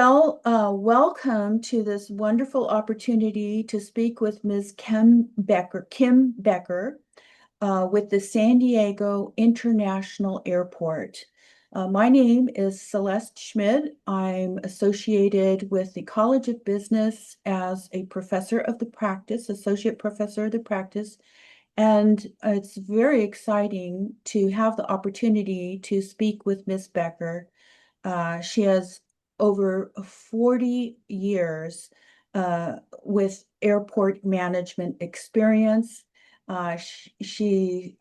Welcome to this wonderful opportunity to speak with Ms. Kim Becker, with the San Diego International Airport. My name is Celeste Schmid. I'm associated with the College of Business as a professor of the practice, associate professor of the practice, and it's very exciting to have the opportunity to speak with Ms. Becker. She has over 40 years with airport management experience. She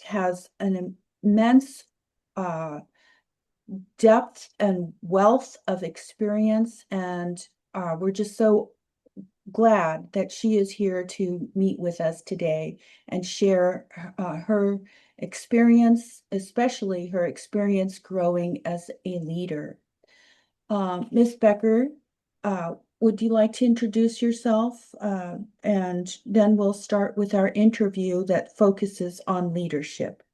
has an immense uh, depth and wealth of experience, and we're just so glad that she is here to meet with us today and share her experience, especially her experience growing as a leader. Ms. Becker, would you like to introduce yourself? And then we'll start with our interview that focuses on leadership.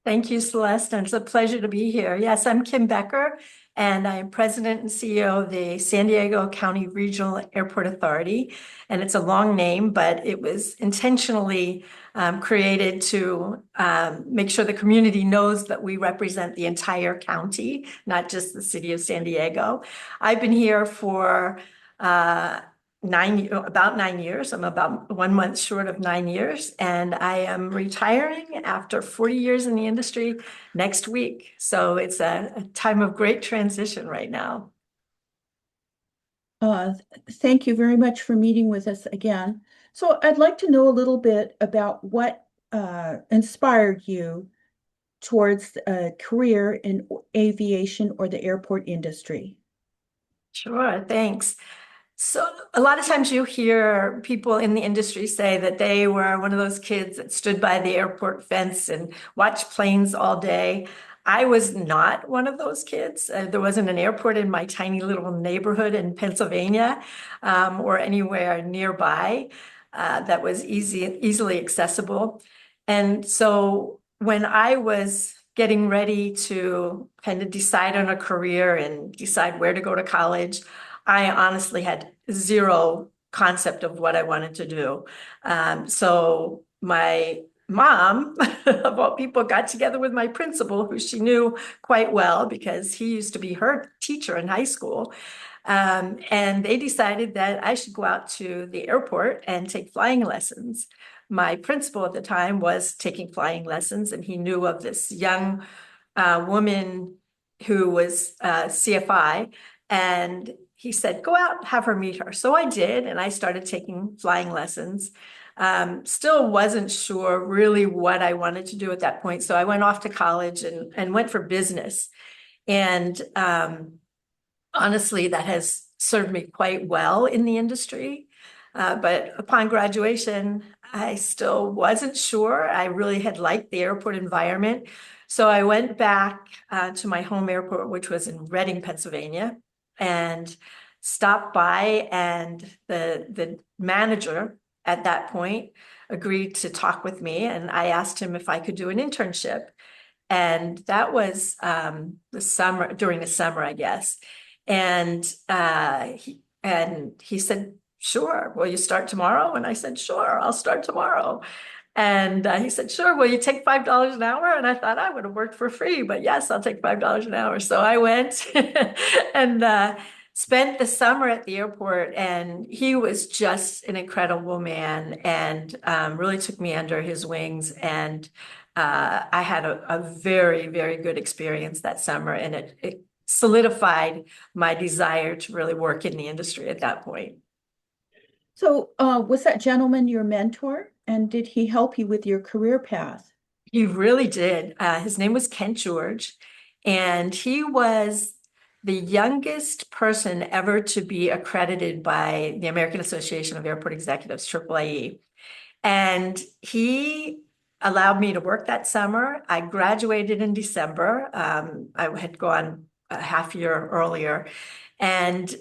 Thank you, Celeste, and it's a pleasure to be here. Yes, I'm Kim Becker, and I'm President and CEO of the San Diego County Regional Airport Authority. And it's a long name, but it was intentionally created to make sure the community knows that we represent the entire county, not just the city of San Diego. I've been here for about 9 years. I'm about 1 month short of 9 years, and I am retiring after 40 years in the industry next week. So it's a time of great transition right now. Uh, Thank you very much for meeting with us again. So I'd like to know a little bit about what inspired you towards a career in aviation or the airport industry. Sure, thanks. So a lot of times you hear people in the industry say that they were one of those kids that stood by the airport fence and watched planes all day. I was not one of those kids. There wasn't an airport in my tiny little neighborhood in Pennsylvania, or anywhere nearby that was easily accessible. And so when I was getting ready to kind of decide on a career and decide where to go to college, I honestly had zero concept of what I wanted to do. So my mom, of all people, got together with my principal, who she knew quite well because he used to be her teacher in high school. And they decided that I should go out to the airport and take flying lessons. My principal at the time was taking flying lessons, and he knew of this young woman who was CFI, and he said, go out and have her meet her. So I did, and I started taking flying lessons. Still wasn't sure really what I wanted to do at that point. So I went off to college and went for business. And honestly, that has served me quite well in the industry. But upon graduation, I still wasn't sure. I really had liked the airport environment. So I went back to my home airport, which was in Reading, Pennsylvania, and stopped by, and the manager at that point agreed to talk with me, and I asked him if I could do an internship. And that was during the summer, I guess. And he said, sure, will you start tomorrow? And I said, sure, I'll start tomorrow. And he said, sure, will you take $5 an hour? And I thought I would have worked for free, but yes, I'll take $5 an hour. So I went and spent the summer at the airport, and he was just an incredible man, and really took me under his wings. And I had a very, very good experience that summer, and it solidified my desire to really work in the industry at that point. So, was that gentleman your mentor, and did he help you with your career path? He really did. His name was Kent George, and he was the youngest person ever to be accredited by the American Association of Airport Executives, AAAE. And he allowed me to work that summer. I graduated in December. I had gone a half year earlier, and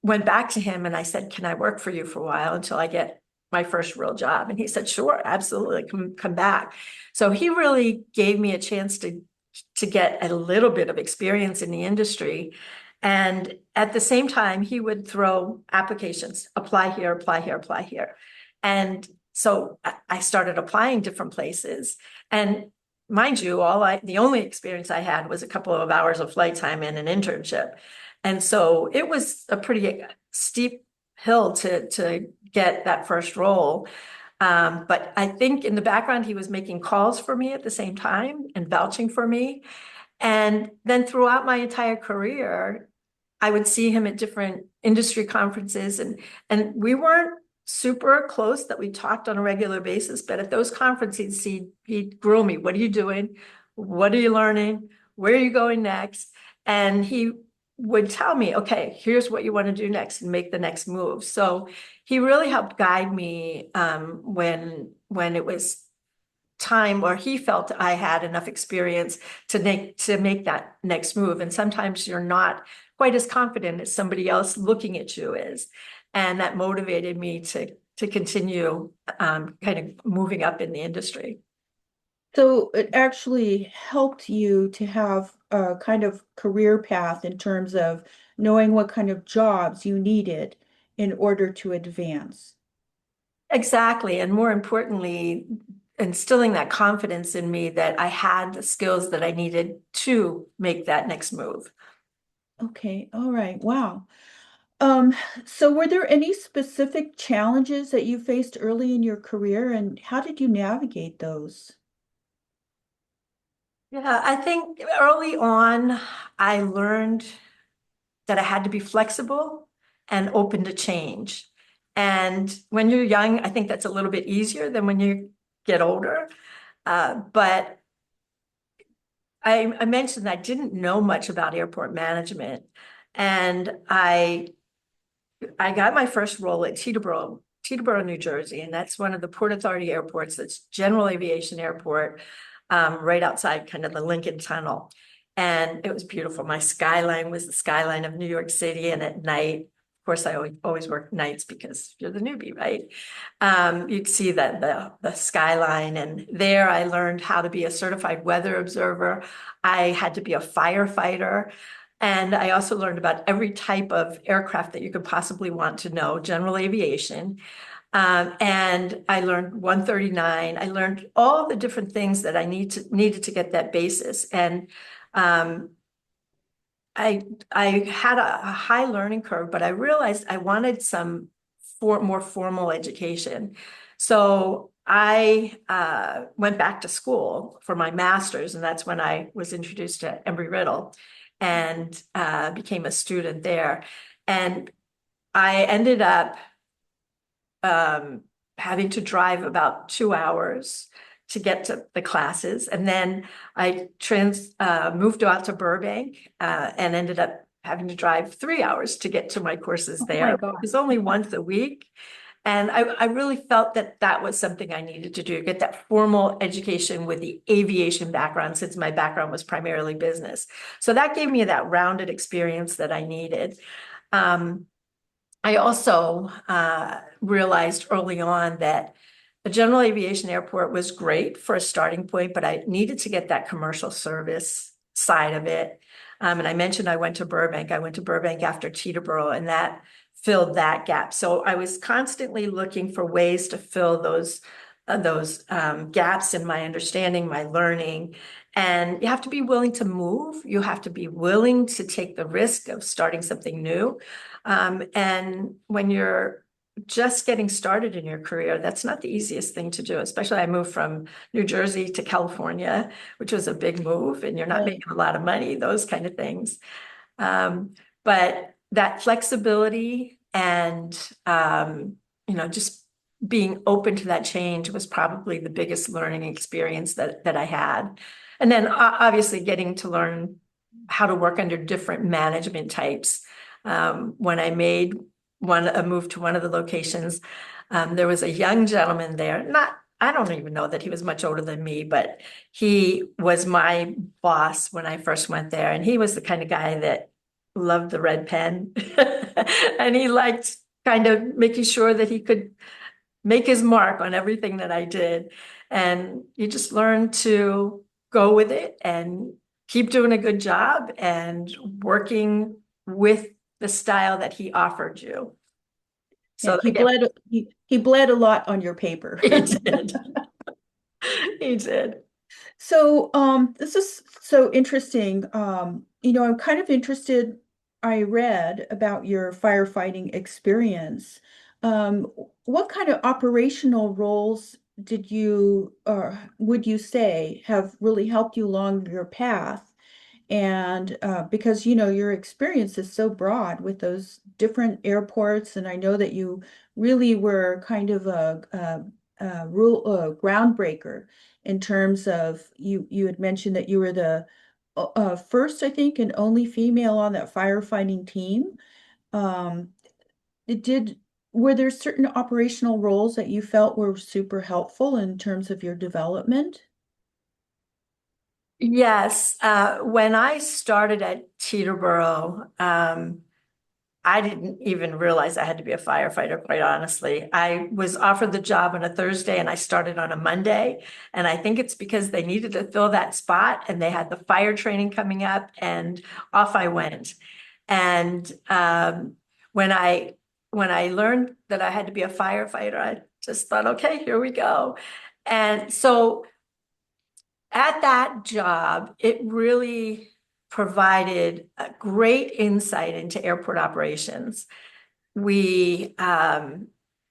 went back to him and I said, can I work for you for a while until I get my first real job? And he said, sure, absolutely, come back. So he really gave me a chance to get a little bit of experience in the industry. And at the same time, he would throw applications, apply here, apply here, apply here. And so I started applying different places. And mind you, the only experience I had was a couple of hours of flight time and an internship. And so it was a pretty steep hill to get that first role. But I think in the background, he was making calls for me at the same time and vouching for me. And then throughout my entire career, I would see him at different industry conferences, and we weren't super close that we talked on a regular basis, but at those conferences, he'd grill me. What are you doing? What are you learning? Where are you going next? And he would tell me, okay, here's what you want to do next and make the next move. So he really helped guide me when it was time, or he felt I had enough experience to make that next move. And sometimes you're not quite as confident as somebody else looking at you is. And that motivated me to continue kind of moving up in the industry. So it actually helped you to have a kind of career path in terms of knowing what kind of jobs you needed in order to advance. Exactly. And more importantly, instilling that confidence in me that I had the skills that I needed to make that next move. Okay, all right, wow. Um, so were there any specific challenges that you faced early in your career, and how did you navigate those? Yeah, I think early on, I learned that I had to be flexible and open to change. And when you're young, I think that's a little bit easier than when you get older. But I mentioned I didn't know much about airport management. And I got my first role at Teterboro, New Jersey, and that's one of the Port Authority airports. That's General Aviation Airport, right outside kind of the Lincoln Tunnel. And it was beautiful. My skyline was the skyline of New York City, and at night, of course, I always work nights because you're the newbie, right? You'd see that the skyline, and there I learned how to be a certified weather observer. I had to be a firefighter. And I also learned about every type of aircraft that you could possibly want to know, general aviation. And I learned 139. I learned all the different things that I needed to get that basis. And um, I had a high learning curve, but I realized I wanted some more formal education. So I went back to school for my master's, and that's when I was introduced to Embry-Riddle and became a student there. And I ended up having to drive about 2 hours to get to the classes. And then I moved out to Burbank and ended up having to drive 3 hours to get to my courses Oh there. my It God. was only once a week. And I really felt that that was something I needed to do, get that formal education with the aviation background, since my background was primarily business. So that gave me that rounded experience that I needed. I also realized early on that a general aviation airport was great for a starting point, but I needed to get that commercial service side of it. And I mentioned I went to Burbank. I went to Burbank after Teterboro, and that filled that gap. So I was constantly looking for ways to fill those gaps in my understanding, my learning. And you have to be willing to move. You have to be willing to take the risk of starting something new. And when you're just getting started in your career, that's not the easiest thing to do, especially I moved from New Jersey to California, which was a big move, and you're not Right. making a lot of money, those kind of things. But that flexibility and, just being open to that change was probably the biggest learning experience that I had. And then obviously getting to learn how to work under different management types. When I made a move to one of the locations, there was a young gentleman there. I don't even know that he was much older than me, but he was my boss when I first went there. And he was the kind of guy that loved the red pen. And he liked kind of making sure that he could make his mark on everything that I did. And you just learn to go with it and keep doing a good job and working with the style that he offered you. Yeah, So again, he bled a lot on your paper. he did. He did. So, this is so interesting. I'm kind of interested. I read about your firefighting experience. Um, what kind of operational roles did you, would you say, have really helped you along your path? And because your experience is so broad with those different airports, and I know that you really were kind of a rule groundbreaker in terms of you had mentioned that you were the first, I think, and only female on that firefighting team. Um, it did. Were there certain operational roles that you felt were super helpful in terms of your development? Yes. When I started at Teterboro, I didn't even realize I had to be a firefighter, quite honestly. I was offered the job on a Thursday and I started on a Monday. And I think it's because they needed to fill that spot and they had the fire training coming up, and off I went. And when I when I learned that I had to be a firefighter, I just thought, okay, here we go. And so at that job, it really provided a great insight into airport operations. We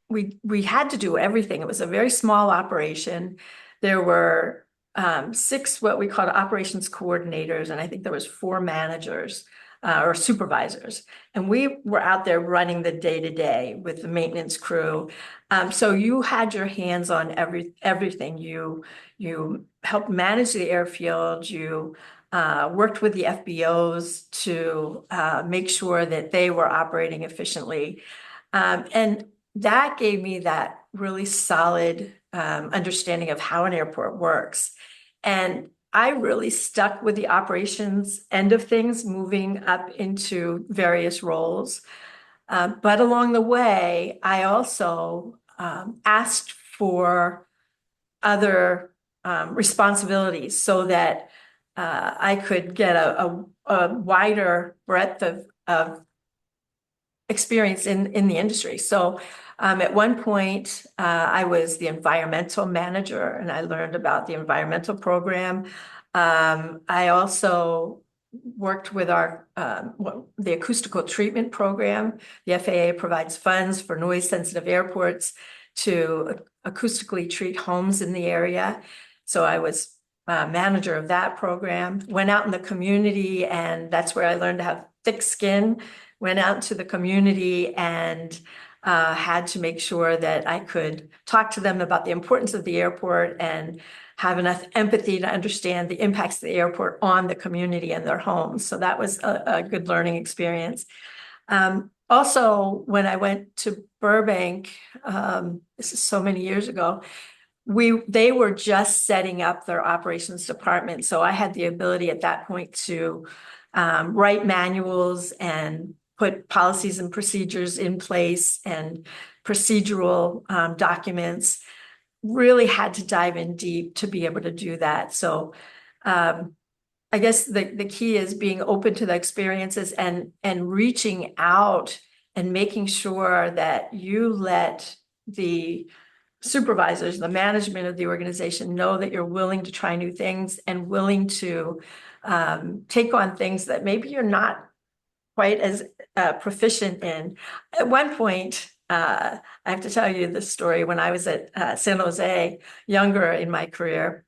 we had to do everything. It was a very small operation. There were six what we called operations coordinators, and I think there was four managers or supervisors. And we were out there running the day-to-day with the maintenance crew. So you had your hands on everything. You helped manage the airfield. You worked with the FBOs to make sure that they were operating efficiently. And that gave me that really solid understanding of how an airport works. And I really stuck with the operations end of things, moving up into various roles. But along the way, I also asked for other responsibilities so that I could get a wider breadth of experience in the industry. So at one point, I was the environmental manager and I learned about the environmental program. I also worked with the acoustical treatment program. The FAA provides funds for noise sensitive airports to acoustically treat homes in the area. So I was manager of that program, went out in the community, and that's where I learned to have thick skin. Went out to the community and had to make sure that I could talk to them about the importance of the airport and have enough empathy to understand the impacts of the airport on the community and their homes. So that was a good learning experience. Also, when I went to Burbank, this is so many years ago, they were just setting up their operations department. So I had the ability at that point to write manuals and put policies and procedures in place and procedural documents. Really had to dive in deep to be able to do that. So I guess the key is being open to the experiences and reaching out and making sure that you let the supervisors, the management of the organization know that you're willing to try new things and willing to take on things that maybe you're not quite as proficient in. At one point, I have to tell you this story. When I was at San Jose, younger in my career,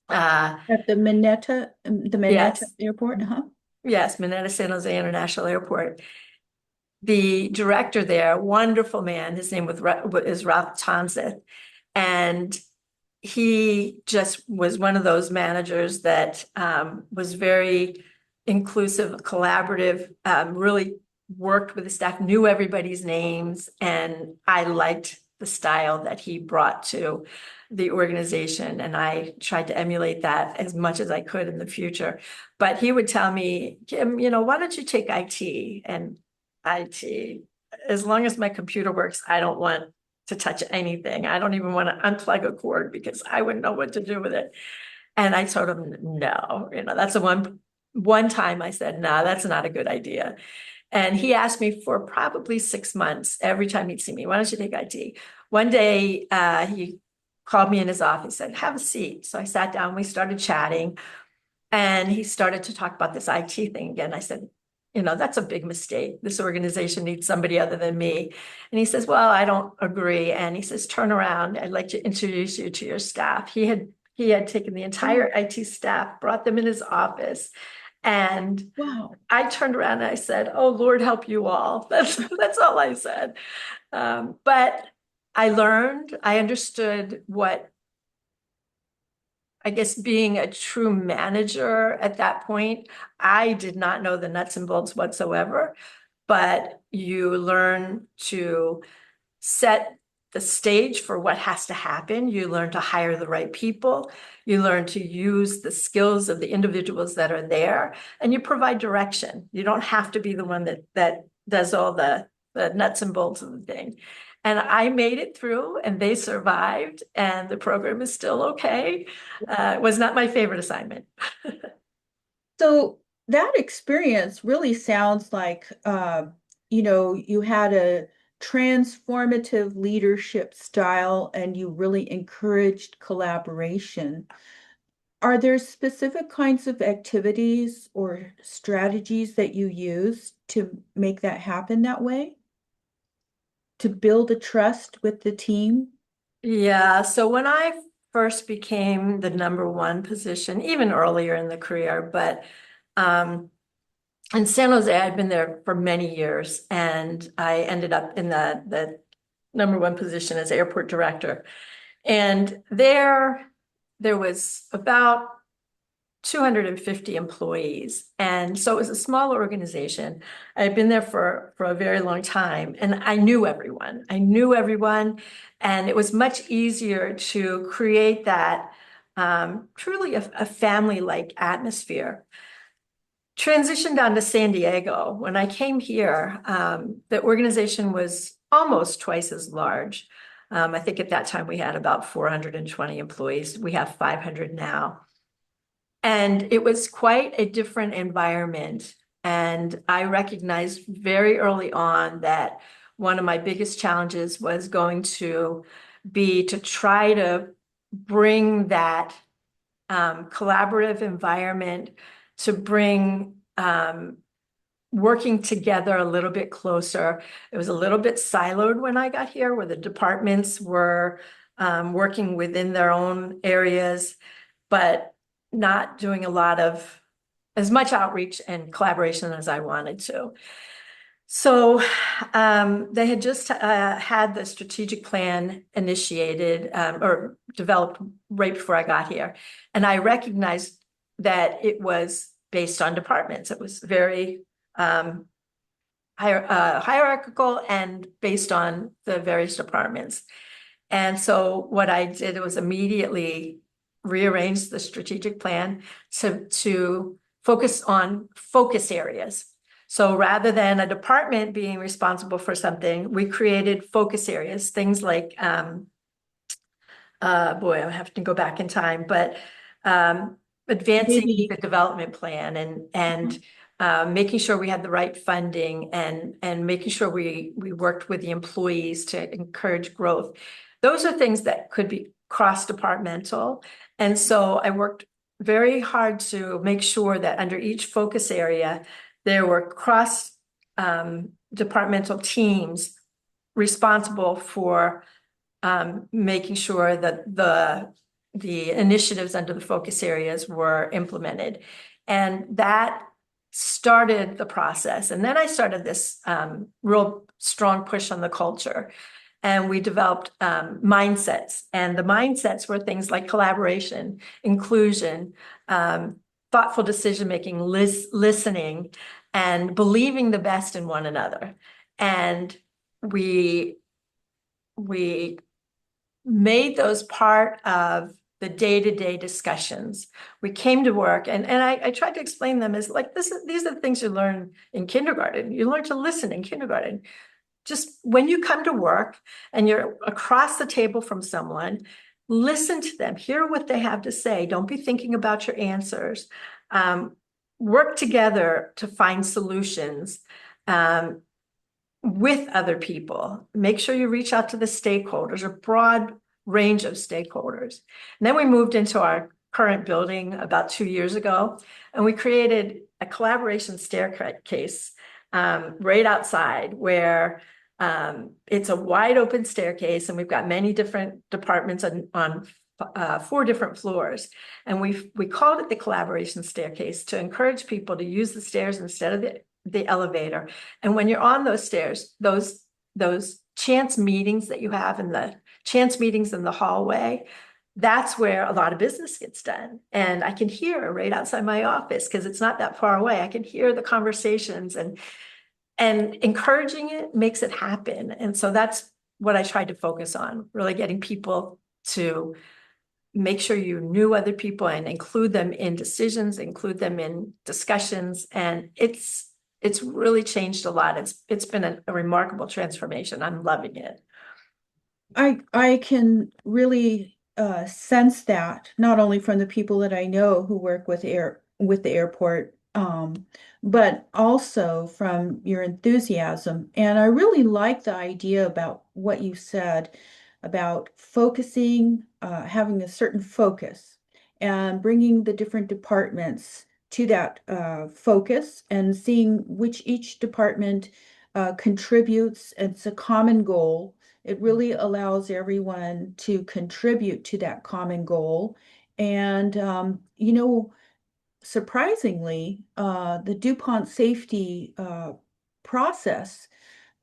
At the Mineta yes, Airport, huh? yes, Mineta San Jose International Airport. The director there, wonderful man, his name is Ralph Townsend, and he just was one of those managers that was very inclusive, collaborative, really worked with the staff, knew everybody's names, and I liked the style that he brought to the organization, and I tried to emulate that as much as I could in the future. But he would tell me, Kim, why don't you take IT? And IT, as long as my computer works, I don't want to touch anything. I don't even want to unplug a cord because I wouldn't know what to do with it. And I told him, no, that's the one one time I said, nah, that's not a good idea. And he asked me for probably 6 months every time he'd see me, why don't you take IT? One day he called me in his office, said, have a seat. So I sat down, we started chatting, and he started to talk about this IT thing again. I said, that's a big mistake. This organization needs somebody other than me. And he says, well, I don't agree. And he says, turn around. I'd like to introduce you to your staff. He had taken the entire IT staff, brought them in his office. And Wow. I turned around and I said, oh, Lord, help you all. That's all I said. But I understood what, I guess, being a true manager at that point. I did not know the nuts and bolts whatsoever, but you learn to set the stage for what has to happen. You learn to hire the right people. You learn to use the skills of the individuals that are there, and you provide direction. You don't have to be the one that does all the nuts and bolts of the thing. And I made it through, and they survived, and the program is still okay. It was not my favorite assignment. So that experience really sounds like, you had a transformative leadership style and you really encouraged collaboration. Are there specific kinds of activities or strategies that you use to make that happen that way? To build a trust with the team? Yeah, so when I first became the number one position, even earlier in the career, but in San Jose, I'd been there for many years, and I ended up in the number one position as airport director. And there was about 250 employees. And so it was a small organization. I had been there for a very long time, and I knew everyone. And it was much easier to create that truly a family-like atmosphere. Transitioned down to San Diego. When I came here, the organization was almost twice as large. I think at that time we had about 420 employees. We have 500 now. And it was quite a different environment. And I recognized very early on that one of my biggest challenges was going to be to try to bring that collaborative environment, to bring working together a little bit closer. It was a little bit siloed when I got here, where the departments were working within their own areas, but not doing as much outreach and collaboration as I wanted to. So they had just had the strategic plan initiated or developed right before I got here. And I recognized that it was based on departments. It was very hierarchical and based on the various departments. And so what I did was immediately rearrange the strategic plan to focus on focus areas. So rather than a department being responsible for something, we created focus areas, things like, boy, I have to go back in time, but advancing Maybe. the development plan and making sure we had the right funding and making sure we worked with the employees to encourage growth. Those are things that could be cross-departmental. And so I worked very hard to make sure that under each focus area, there were cross departmental teams responsible for making sure that the initiatives under the focus areas were implemented. And that started the process. And then I started this real strong push on the culture. And we developed mindsets. And the mindsets were things like collaboration, inclusion, thoughtful decision-making, listening, and believing the best in one another. And we made those part of the day-to-day discussions. We came to work, and I tried to explain them as like, these are the things you learn in kindergarten. You learn to listen in kindergarten. Just when you come to work and you're across the table from someone, listen to them, hear what they have to say. Don't be thinking about your answers. work together to find solutions um, with other people. Make sure you reach out to the stakeholders, a broad range of stakeholders. And then we moved into our current building about 2 years ago, and we created a collaboration staircase right outside where it's a wide open staircase, and we've got many different departments on 4 different floors. And we called it the collaboration staircase to encourage people to use the stairs instead of the elevator. And when you're on those stairs, those chance meetings that you have in the chance meetings in the hallway, that's where a lot of business gets done. And I can hear right outside my office, because it's not that far away. I can hear the conversations, and encouraging it makes it happen. And so that's what I tried to focus on, really getting people to make sure you knew other people and include them in decisions, include them in discussions. And it's really changed a lot. It's been a remarkable transformation. I'm loving it. I can really sense that, not only from the people that I know who work with the airport, but also from your enthusiasm. And I really like the idea about what you said about focusing, having a certain focus, and bringing the different departments to that focus, and seeing which each department contributes. It's a common goal. It really allows everyone to contribute to that common goal. And, surprisingly, the DuPont safety process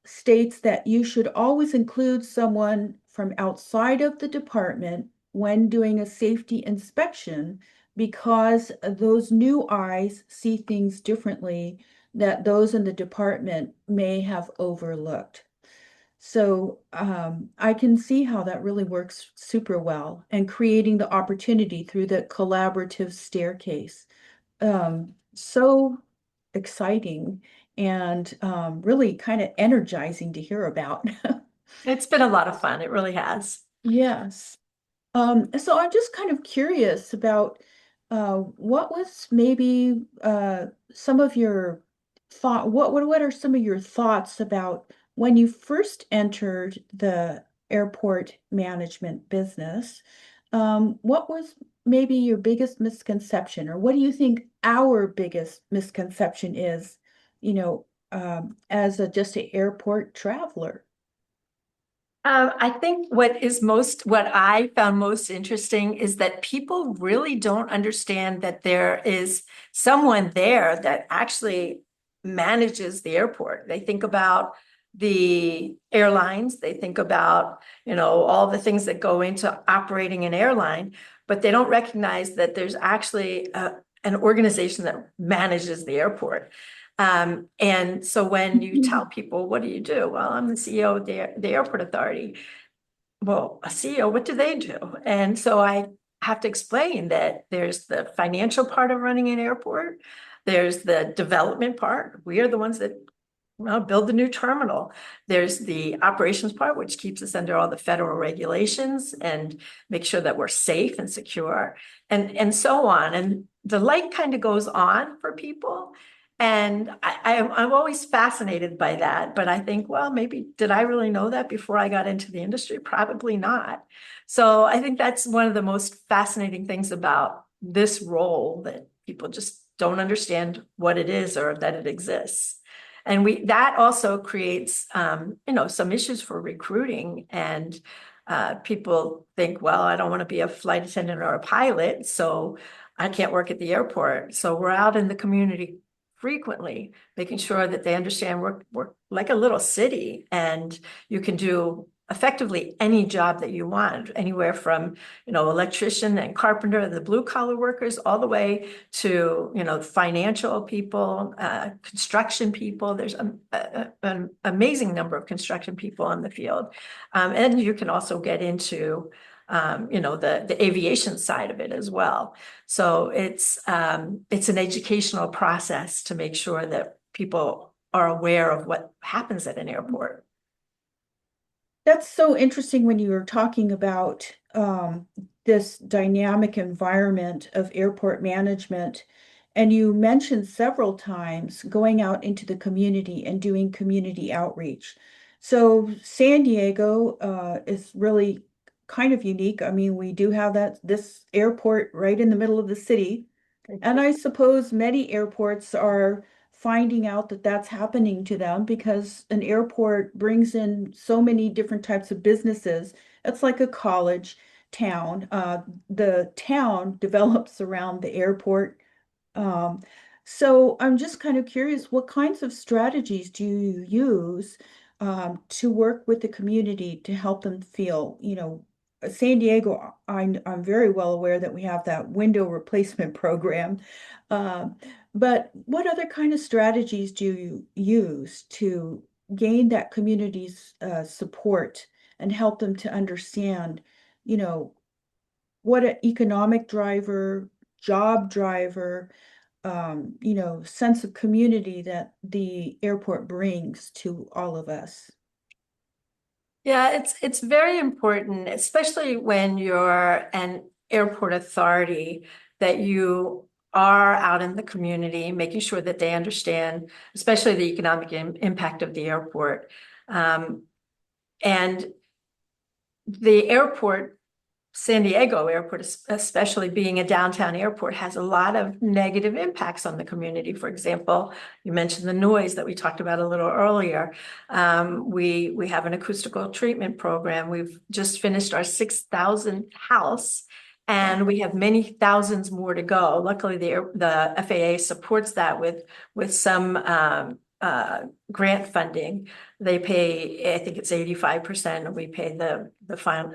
states that you should always include someone from outside of the department when doing a safety inspection, because those new eyes see things differently that those in the department may have overlooked. So I can see how that really works super well, and creating the opportunity through the collaborative staircase. So exciting, and really kind of energizing to hear about. It's been a lot of fun. It really has. Yes. So I'm just kind of curious about what was maybe some of your what are some of your thoughts about when you first entered the airport management business? What was maybe your biggest misconception, or what do you think our biggest misconception is, as just an airport traveler? I think what I found most interesting is that people really don't understand that there is someone there that actually manages the airport. They think about the airlines, they think about, all the things that go into operating an airline, but they don't recognize that there's actually an organization that manages the airport. And so when you tell people, what do you do? Well, I'm the CEO of the airport authority. Well, a CEO, what do they do? And so I have to explain that there's the financial part of running an airport. There's the development part. We are the ones that build the new terminal. There's the operations part, which keeps us under all the federal regulations and make sure that we're safe and secure, and so on. And the light kind of goes on for people. And I'm always fascinated by that. But I think, well, maybe did I really know that before I got into the industry? Probably not. So I think that's one of the most fascinating things about this role, that people just don't understand what it is or that it exists. And that also creates, some issues for recruiting. And people think, well, I don't want to be a flight attendant or a pilot, so I can't work at the airport. So we're out in the community frequently, making sure that they understand we're like a little city, and you can do effectively any job that you want, anywhere from, electrician and carpenter, the blue collar workers, all the way to, financial people, construction people. There's an amazing number of construction people on the field. And you can also get into, the aviation side of it as well. So it's an educational process to make sure that people are aware of what happens at an airport. That's so interesting when you were talking about this dynamic environment of airport management. And you mentioned several times going out into the community and doing community outreach. So San Diego is really kind of unique. I mean, we do have this airport right in the middle of the city. And I suppose many airports are finding out that that's happening to them because an airport brings in so many different types of businesses. It's like a college town. The town develops around the airport. um, so I'm just kind of curious, what kinds of strategies do you use to work with the community to help them feel, San Diego, I'm very well aware that we have that window replacement program. Um, but what other kind of strategies do you use to gain that community's support and help them to understand, you know, what an economic driver, job driver, sense of community that the airport brings to all of us. Yeah, it's very important, especially when you're an airport authority, that you are out in the community, making sure that they understand, especially the economic impact of the airport. Um, and the airport, San Diego Airport, especially being a downtown airport, has a lot of negative impacts on the community. For example, you mentioned the noise that we talked about a little earlier. We have an acoustical treatment program. We've just finished our 6,000th house, and we have many thousands more to go. Luckily, the FAA supports that with some grant funding. They pay, I think it's 85%, and we pay the final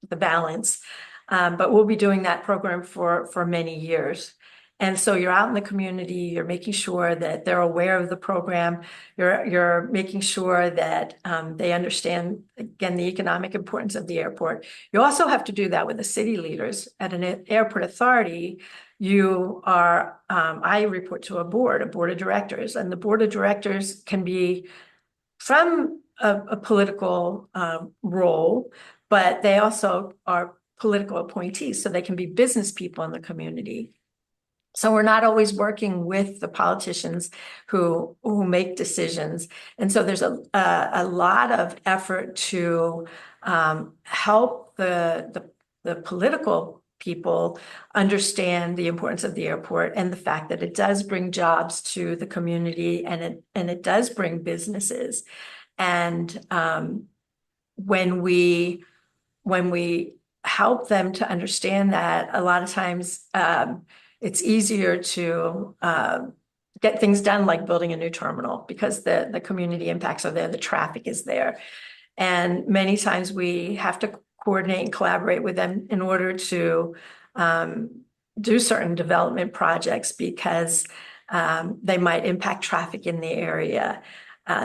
the balance. But we'll be doing that program for many years. And so you're out in the community, you're making sure that they're aware of the program, you're making sure that they understand, again, the economic importance of the airport. You also have to do that with the city leaders. At an airport authority, I report to a board of directors, and the board of directors can be from a political role, but they also are political appointees, so they can be business people in the community. So we're not always working with the politicians who make decisions. And so there's a lot of effort to help the political people understand the importance of the airport and the fact that it does bring jobs to the community, and it does bring businesses. And when we help them to understand that, a lot of times it's easier to get things done, like building a new terminal, because the community impacts are there, the traffic is there. And many times we have to coordinate and collaborate with them in order to do certain development projects, because they might impact traffic in the area.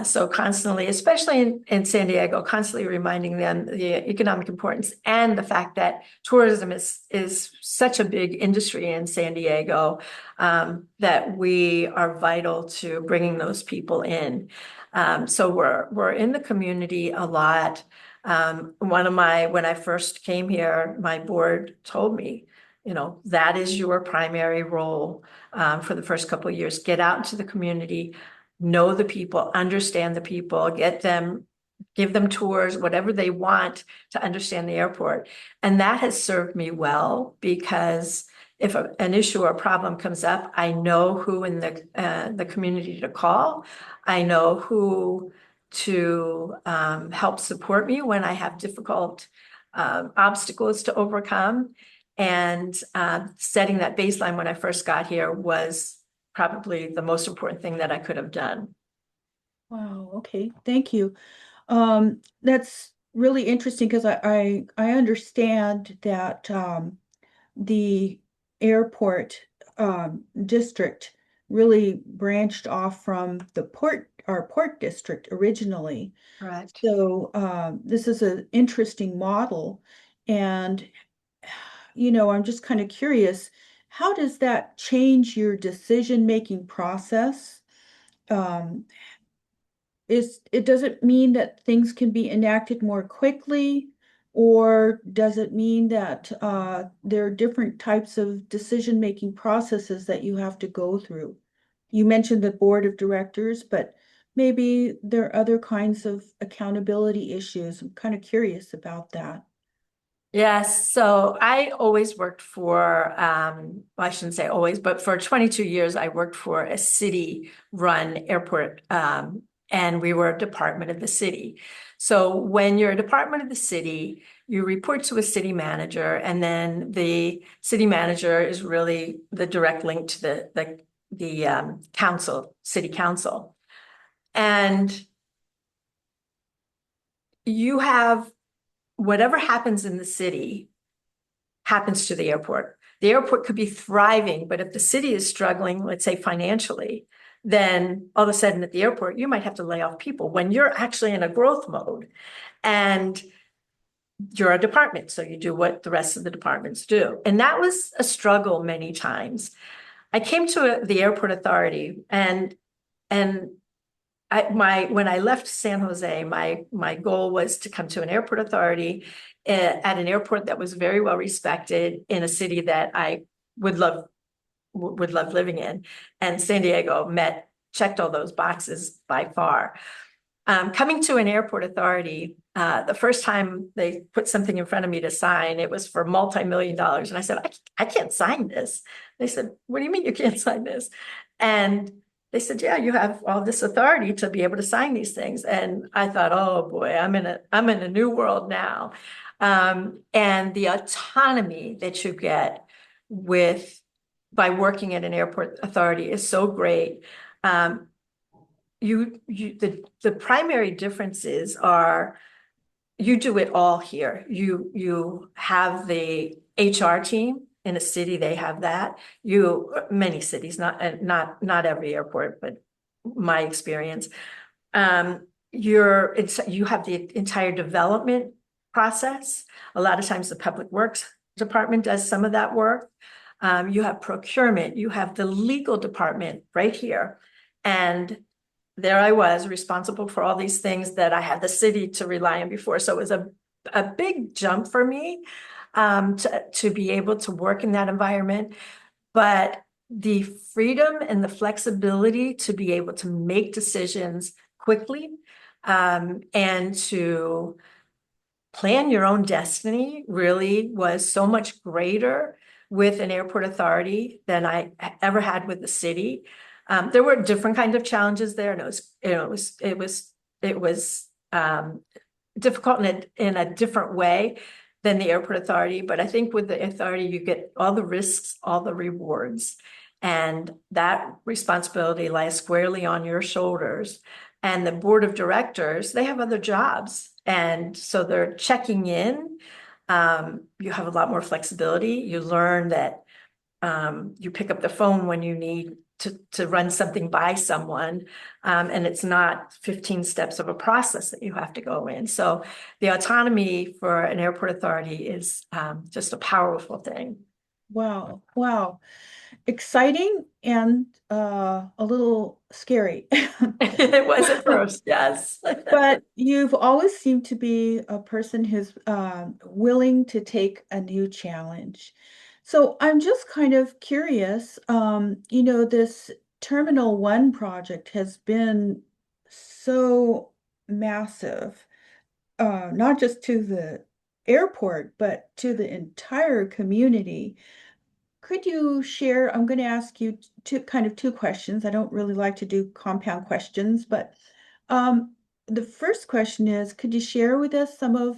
So constantly, especially in San Diego, constantly reminding them the economic importance and the fact that tourism is such a big industry in San Diego, that we are vital to bringing those people in. So we're in the community a lot. When I first came here, my board told me, that is your primary role for the first couple of years. Get out into the community, know the people, understand the people, give them tours, whatever they want to understand the airport. And that has served me well, because if an issue or problem comes up, I know who in the community to call. I know who to help support me when I have difficult obstacles to overcome. And setting that baseline when I first got here was probably the most important thing that I could have done. Wow, okay, thank you. That's really interesting because I understand that the airport district really branched off from our port district originally. Correct. So this is an interesting model. And, I'm just kind of curious, how does that change your decision-making process? Um, it doesn't mean that things can be enacted more quickly? Or does it mean that there are different types of decision-making processes that you have to go through? You mentioned the board of directors, but maybe there are other kinds of accountability issues. I'm kind of curious about that. Yes, so I always worked for, well, I shouldn't say always, but for 22 years, I worked for a city-run airport, and we were a department of the city. So when you're a department of the city, you report to a city manager, and then the city manager is really the direct link to the council, city council. And you have whatever happens in the city happens to the airport. The airport could be thriving, but if the city is struggling, let's say financially, then all of a sudden at the airport, you might have to lay off people when you're actually in a growth mode and you're a department. So you do what the rest of the departments do. And that was a struggle many times. I came to the airport authority and when I left San Jose, my goal was to come to an airport authority at an airport that was very well respected in a city that I would love living in. And San Diego checked all those boxes by far. Coming to an airport authority, the first time they put something in front of me to sign, it was for multi-million dollars. And I said, I can't sign this. They said, what do you mean you can't sign this? And they said, yeah, you have all this authority to be able to sign these things. And I thought, oh boy, I'm in a new world now. And the autonomy that you get by working at an airport authority is so great. The primary differences are you do it all here. You have the HR team in a city, they have that. Many cities, not every airport, but my experience. You have the entire development process. A lot of times the public works department does some of that work. You have procurement, you have the legal department right here. And there I was responsible for all these things that I had the city to rely on before. So it was a big jump for me to be able to work in that environment. But the freedom and the flexibility to be able to make decisions quickly and to plan your own destiny really was so much greater with an airport authority than I ever had with the city. There were different kinds of challenges there, and it was difficult in a different way than the airport authority. But I think with the authority, you get all the risks, all the rewards, and that responsibility lies squarely on your shoulders. And the board of directors, they have other jobs, and so they're checking in. You have a lot more flexibility. You learn that you pick up the phone when you need to run something by someone, and it's not 15 steps of a process that you have to go in. So the autonomy for an airport authority is just a powerful thing. Wow, wow. Exciting and a little scary. It was at first, yes. But you've always seemed to be a person who's willing to take a new challenge. So I'm just kind of curious, this Terminal 1 project has been so massive, not just to the airport, but to the entire community. Could you share? I'm going to ask you two questions. I don't really like to do compound questions, but the first question is, could you share with us some of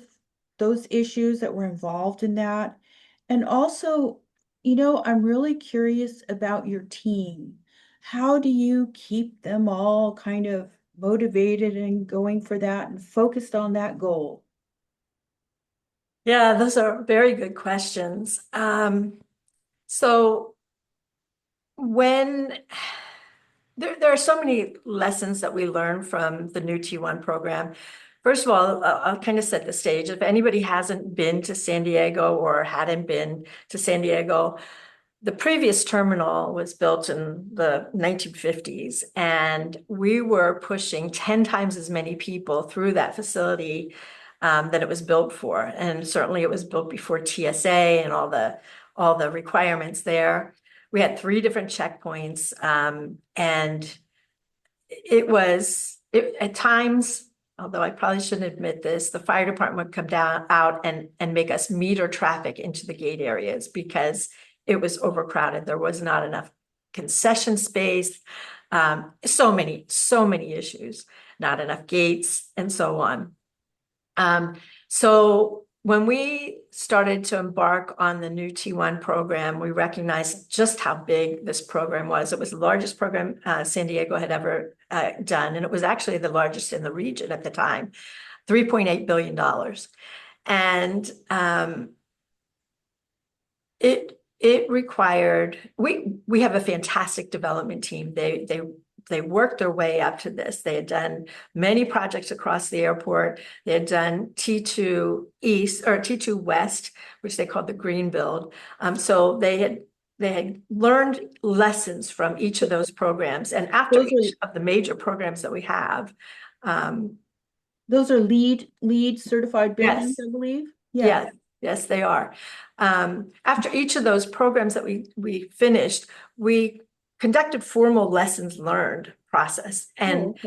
those issues that were involved in that? And also, I'm really curious about your team. How do you keep them all kind of motivated and going for that and focused on that goal? Yeah, those are very good questions. So when there are so many lessons that we learn from the new T1 program. First of all, I'll kind of set the stage. If anybody hasn't been to San Diego or hadn't been to San Diego, the previous terminal was built in the 1950s, and we were pushing 10 times as many people through that facility that it was built for. And certainly it was built before TSA and all the requirements there. We had 3 different checkpoints, and at times, although I probably shouldn't admit this, the fire department would come out and make us meter traffic into the gate areas because it was overcrowded. There was not enough concession space, so many issues, not enough gates, and so on. So when we started to embark on the new T1 program, we recognized just how big this program was. It was the largest program San Diego had ever done, and it was actually the largest in the region at the time, $3.8 billion. And it required, we have a fantastic development team. They worked their way up to this. They had done many projects across the airport. They had done T2 East or T2 West, which they called the Green Build. So they had learned lessons from each of those programs. And after each of the major programs that we have, those are LEED certified buildings, yes, I believe. Yes, they are. After each of those programs that we finished, we conducted formal lessons learned process. And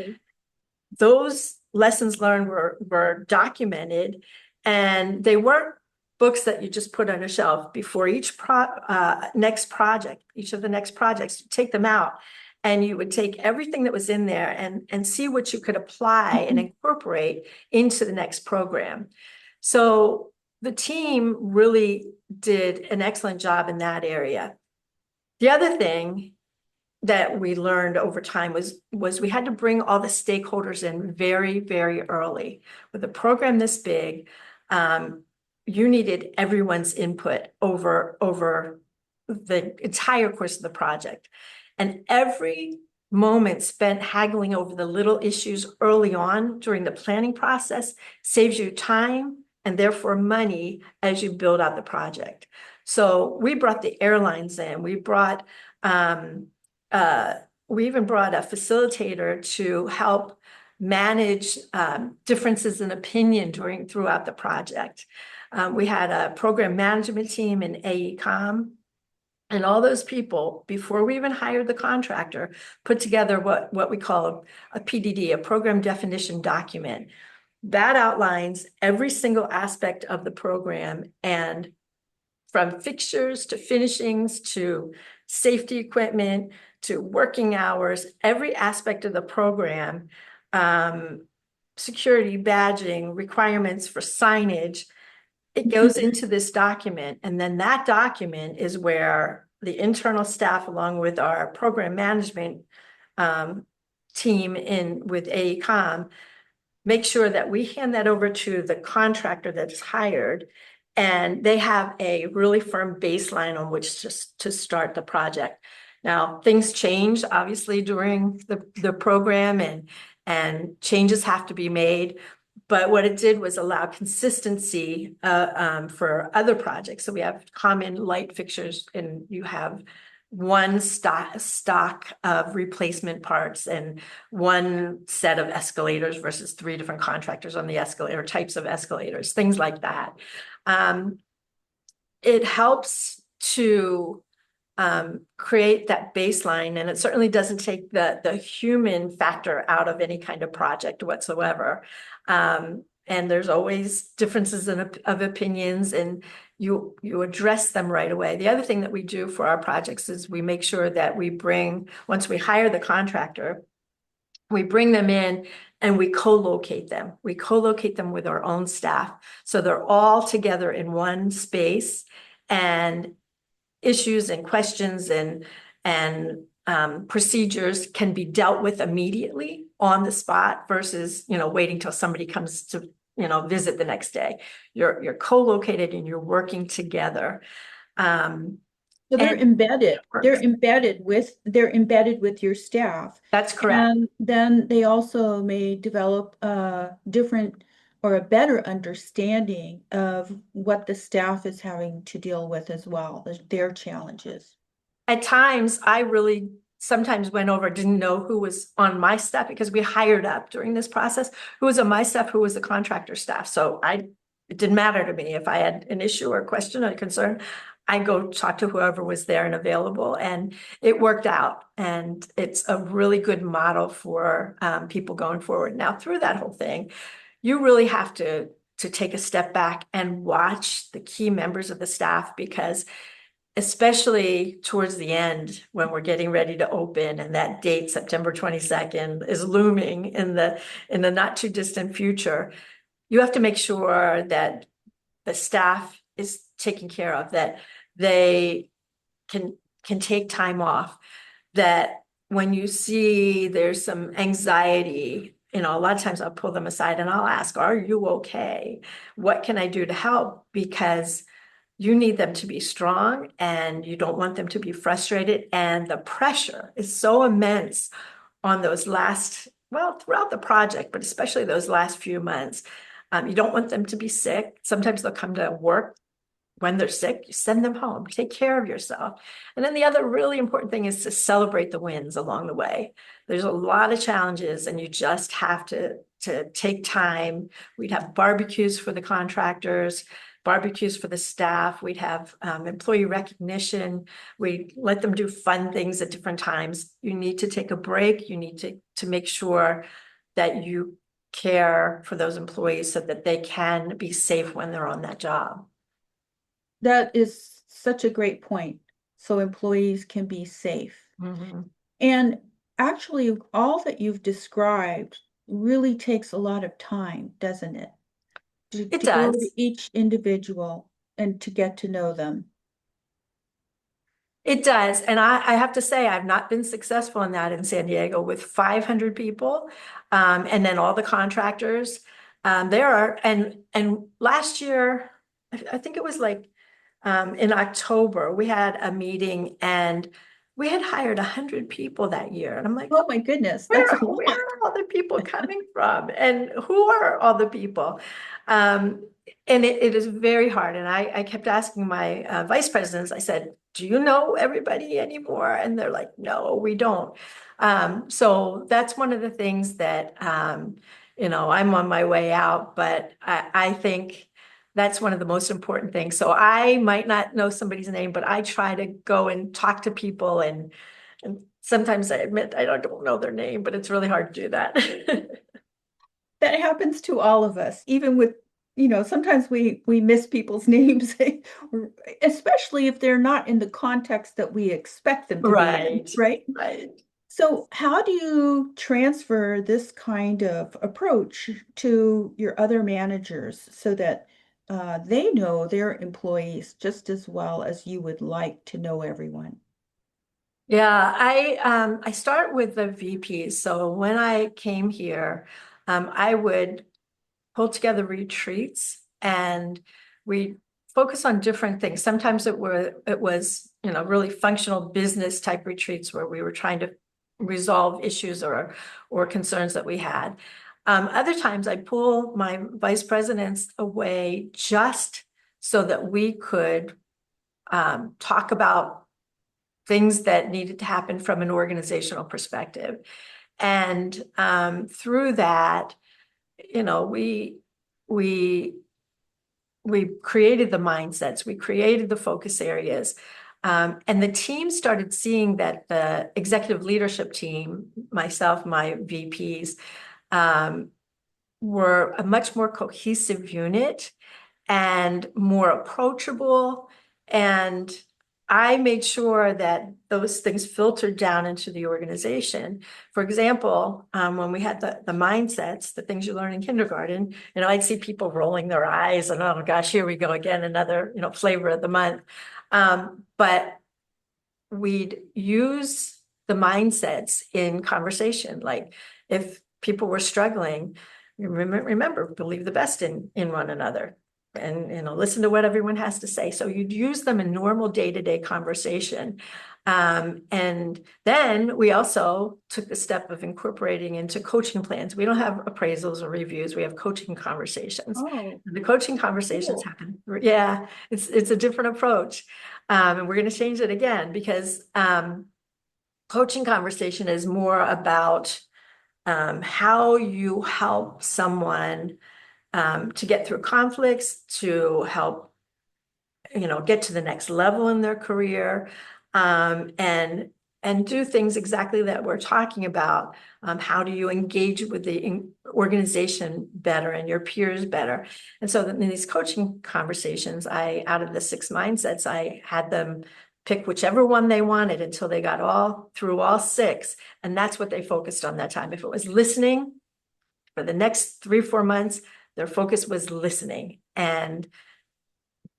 those lessons learned were documented, and they weren't books that you just put on a shelf. Before each next project, each of the next projects, you take them out and you would take everything that was in there and see what you could apply and incorporate into the next program. So the team really did an excellent job in that area. The other thing that we learned over time was we had to bring all the stakeholders in very, very early. With a program this big, you needed everyone's input over the entire course of the project. And every moment spent haggling over the little issues early on during the planning process saves you time and therefore money as you build out the project. So we brought the airlines in. We even brought a facilitator to help manage differences in opinion throughout the project. We had a program management team in AECOM, and all those people, before we even hired the contractor, put together what we call a PDD, a program definition document. That outlines every single aspect of the program, and from fixtures to finishings to safety equipment to working hours, every aspect of the program, security, badging, requirements for signage, it goes into this document. And then that document is where the internal staff, along with our program management team with AECOM, make sure that we hand that over to the contractor that is hired, and they have a really firm baseline on which to start the project. Now, things change, obviously, during the program, and changes have to be made. But what it did was allow consistency for other projects. So we have common light fixtures, and you have one stock of replacement parts and one set of escalators versus 3 different contractors on the escalator, types of escalators, things like that. It helps to create that baseline, and it certainly doesn't take the human factor out of any kind of project whatsoever. And there's always differences of opinions, and you address them right away. The other thing that we do for our projects is we make sure that once we hire the contractor, we bring them in and we co-locate them. We co-locate them with our own staff. So they're all together in one space, and issues and questions and procedures can be dealt with immediately on the spot versus, waiting till somebody comes to, visit the next day. You're co-located and you're working together. So they're embedded. They're embedded with your staff. That's correct. And then they also may develop a different or a better understanding of what the staff is having to deal with as well, their challenges. At times, I really sometimes went over, didn't know who was on my staff because we hired up during this process, who was on my staff, who was the contractor staff. So it didn't matter to me if I had an issue or a question or concern. I go talk to whoever was there and available, and it worked out. And it's a really good model for people going forward. Now, through that whole thing, you really have to take a step back and watch the key members of the staff, because especially towards the end when we're getting ready to open and that date, September 22nd, is looming in the not too distant future, you have to make sure that the staff is taken care of, that they can take time off, that when you see there's some anxiety, a lot of times I'll pull them aside and I'll ask, are you okay? What can I do to help? Because you need them to be strong and you don't want them to be frustrated. And the pressure is so immense on those throughout the project, but especially those last few months. You don't want them to be sick. Sometimes they'll come to work when they're sick, you send them home, take care of yourself. And then the other really important thing is to celebrate the wins along the way. There's a lot of challenges and you just have to take time. We'd have barbecues for the contractors, barbecues for the staff. We'd have employee recognition. We let them do fun things at different times. You need to take a break. You need to make sure that you care for those employees so that they can be safe when they're on that job. That is such a great point. So employees can be safe. Mm-hmm. And actually, all that you've described really takes a lot of time, doesn't it? It To go to does. each individual and to get to know them. It does. And I have to say, I've not been successful in that in San Diego with 500 people. And then all the contractors there are. And last year, I think it was like in October, we had a meeting and we had hired 100 people that year. And I'm like, Oh my goodness, that's a where lot. are all the people coming from? And who are all the people? And it is very hard. And I kept asking my vice presidents, I said, do you know everybody anymore? And they're like, no, we don't. So that's one of the things that, I'm on my way out, but I think that's one of the most important things. So I might not know somebody's name, but I try to go and talk to people, and sometimes I admit I don't know their name, but it's really hard to do that. That happens to all of us, even with, sometimes we miss people's names, especially if they're not in the context that we expect them to be in, Right, right? right. So how do you transfer this kind of approach to your other managers so that they know their employees just as well as you would like to know everyone? Yeah, I start with the VPs. So when I came here, I would pull together retreats and we focus on different things. Sometimes it was, really functional business type retreats where we were trying to resolve issues or concerns that we had. Other times I pull my vice presidents away just so that we could talk about things that needed to happen from an organizational perspective. And through that, we we we created the mindsets, we created the focus areas, and the team started seeing that the executive leadership team, myself, my VPs, were a much more cohesive unit and more approachable. And I made sure that those things filtered down into the organization. For example, when we had the mindsets, the things you learn in kindergarten, I'd see people rolling their eyes and, oh gosh, here we go again, another, flavor of the month. But we'd use the mindsets in conversation. Like if people were struggling, remember, believe the best in one another, and listen to what everyone has to say. So you'd use them in normal day-to-day conversation. And then we also took the step of incorporating into coaching plans. We don't have appraisals or reviews, we have coaching conversations. Oh, The coaching conversations cool. happen. Yeah, it's a different approach. And we're going to change it again because coaching conversation is more about how you help someone to get through conflicts, to help, get to the next level in their career, and do things exactly that we're talking about. How do you engage with the organization better and your peers better? And so in these coaching conversations, out of the 6 mindsets, I had them pick whichever one they wanted until they got all through all 6. And that's what they focused on that time. If it was listening for the next 3-4 months, their focus was listening. And